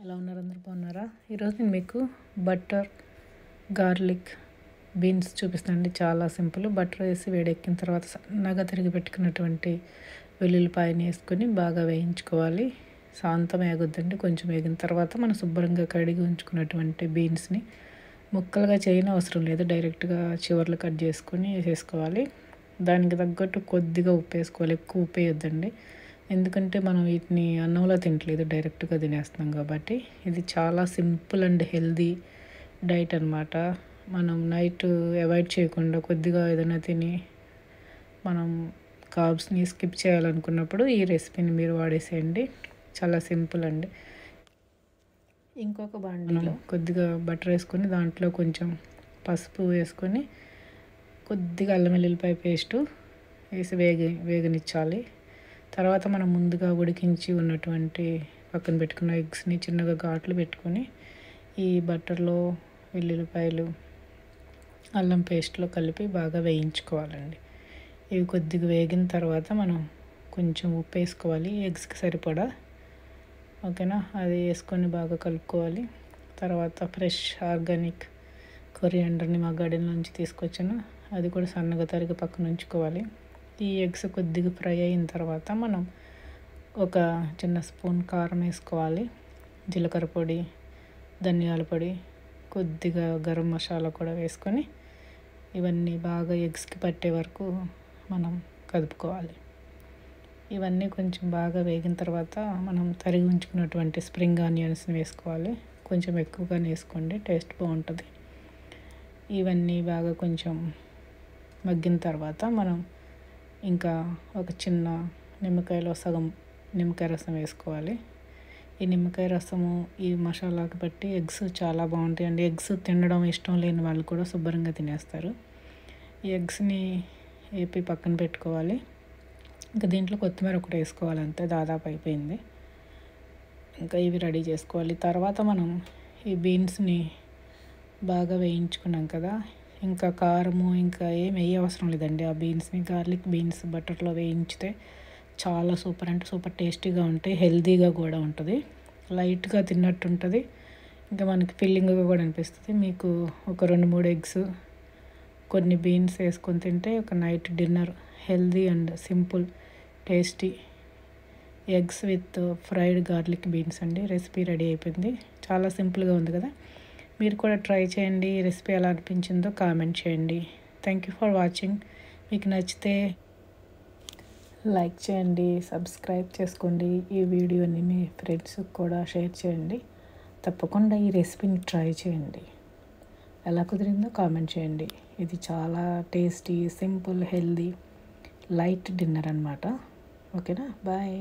ఎలా ఉన్నారు? అందరూ బాగున్నారా? ఈరోజు నేను మీకు బటర్ గార్లిక్ బీన్స్ చూపిస్తానండి. చాలా సింపుల్. బటర్ వేసి వేడెక్కిన తర్వాత సన్నగా తరిగి పెట్టుకున్నటువంటి వెల్లుల్లిపాయని వేసుకొని బాగా వేయించుకోవాలి. శాంతం వేగొద్దండి. కొంచెం వేగిన తర్వాత మనం శుభ్రంగా కడిగి ఉంచుకున్నటువంటి బీన్స్ని ముక్కలుగా చేయని అవసరం లేదు, డైరెక్ట్గా చివర్లు కట్ చేసుకొని వేసేసుకోవాలి. దానికి తగ్గట్టు కొద్దిగా ఉప్పు వేసుకోవాలి, ఎక్కువ ఉప్పు వేయొద్దండి. ఎందుకంటే మనం వీటిని అన్నంలో తినట్లేదు, డైరెక్ట్గా తినేస్తున్నాం కాబట్టి. ఇది చాలా సింపుల్ అండ్ హెల్దీ డైట్ అనమాట. మనం నైట్ అవాయిడ్ చేయకుండా కొద్దిగా ఏదైనా తిని మనం కార్బ్స్ని స్కిప్ చేయాలనుకున్నప్పుడు ఈ రెసిపీని మీరు వాడేసేయండి. చాలా సింపుల్ అండి. ఇంకొక బాండీలో కొద్దిగా బటర్ వేసుకొని దాంట్లో కొంచెం పసుపు వేసుకొని కొద్దిగా అల్లం వెల్లుల్లిపాయ పేస్టు వేసి వేగనిచ్చాలి. తర్వాత మనం ముందుగా ఉడికించి ఉన్నటువంటి పక్కన పెట్టుకున్న ఎగ్స్ని చిన్నగా ఘాట్లు పెట్టుకొని ఈ బటర్లో వెల్లుల్లిపాయలు అల్లం పేస్ట్లో కలిపి బాగా వేయించుకోవాలండి. ఇవి కొద్దిగా వేగిన తర్వాత మనం కొంచెం ఉప్పు వేసుకోవాలి, ఎగ్స్కి సరిపడా. ఓకేనా? అది వేసుకొని బాగా కలుపుకోవాలి. తర్వాత ఫ్రెష్ ఆర్గానిక్ కొరియాండర్ని మా గార్డెన్ నుంచి తీసుకొచ్చాను, అది కూడా సన్నగా తరిగి పక్కన ఉంచుకోవాలి. ఈ ఎగ్స్ కొద్దిగా ఫ్రై అయిన తర్వాత మనం ఒక చిన్న స్పూన్ కారం వేసుకోవాలి, జీలకర్ర పొడి, ధనియాల పొడి, కొద్దిగా గరం మసాలా కూడా వేసుకొని ఇవన్నీ బాగా ఎగ్స్కి పట్టే వరకు మనం కలుపుకోవాలి. ఇవన్నీ కొంచెం బాగా వేగిన తర్వాత మనం తరిగి ఉంచుకున్నటువంటి స్ప్రింగ్ ఆనియన్స్ని వేసుకోవాలి. కొంచెం ఎక్కువగానే వేసుకోండి, టేస్ట్ బాగుంటుంది. ఇవన్నీ బాగా కొంచెం మగ్గిన తర్వాత మనం ఇంకా ఒక చిన్న నిమ్మకాయలో సగం నిమ్మకాయ రసం వేసుకోవాలి. ఈ నిమ్మకాయ రసము ఈ మసాలాకి బట్టి ఎగ్స్ చాలా బాగుంటాయండి. ఎగ్స్ తినడం ఇష్టం లేని వాళ్ళు కూడా శుభ్రంగా తినేస్తారు. ఈ ఎగ్స్ని వేపి పక్కన పెట్టుకోవాలి. ఇంకా దీంట్లో కొత్తిమీర ఒకటి వేసుకోవాలి, అంతే, దాదాపు అయిపోయింది. ఇంకా ఇవి రెడీ చేసుకోవాలి. తర్వాత మనం ఈ బీన్స్ని బాగా వేయించుకున్నాం కదా, ఇంకా కారము ఇంకా ఏం వేయ అవసరం లేదండి. ఆ బీన్స్ని గార్లిక్ బీన్స్ బటర్లో వేయించితే చాలా సూపర్ అంటే సూపర్ టేస్టీగా ఉంటాయి, హెల్తీగా కూడా ఉంటుంది, లైట్గా తిన్నట్టు ఉంటుంది, ఇంకా మనకి ఫిల్లింగ్గా కూడా అనిపిస్తుంది. మీకు ఒక 2-3 ఎగ్స్ కొన్ని బీన్స్ వేసుకొని తింటే ఒక night dinner healthy and simple tasty eggs with fried garlic beans అండి. రెసిపీ రెడీ అయిపోయింది. చాలా సింపుల్గా ఉంది కదా, మీరు కూడా ట్రై చేయండి. ఈ రెసిపీ ఎలా అనిపించిందో కామెంట్ చేయండి. Thank you for watching. మీకు నచ్చితే లైక్ చేయండి, సబ్స్క్రైబ్ చేసుకోండి, ఈ వీడియోని మీ ఫ్రెండ్స్కి కూడా షేర్ చేయండి. తప్పకుండా ఈ రెసిపీని ట్రై చేయండి. ఎలా కుదిరిందో కామెంట్ చేయండి. ఇది చాలా tasty, simple, healthy, light dinner అనమాట. ఓకేనా? బాయ్.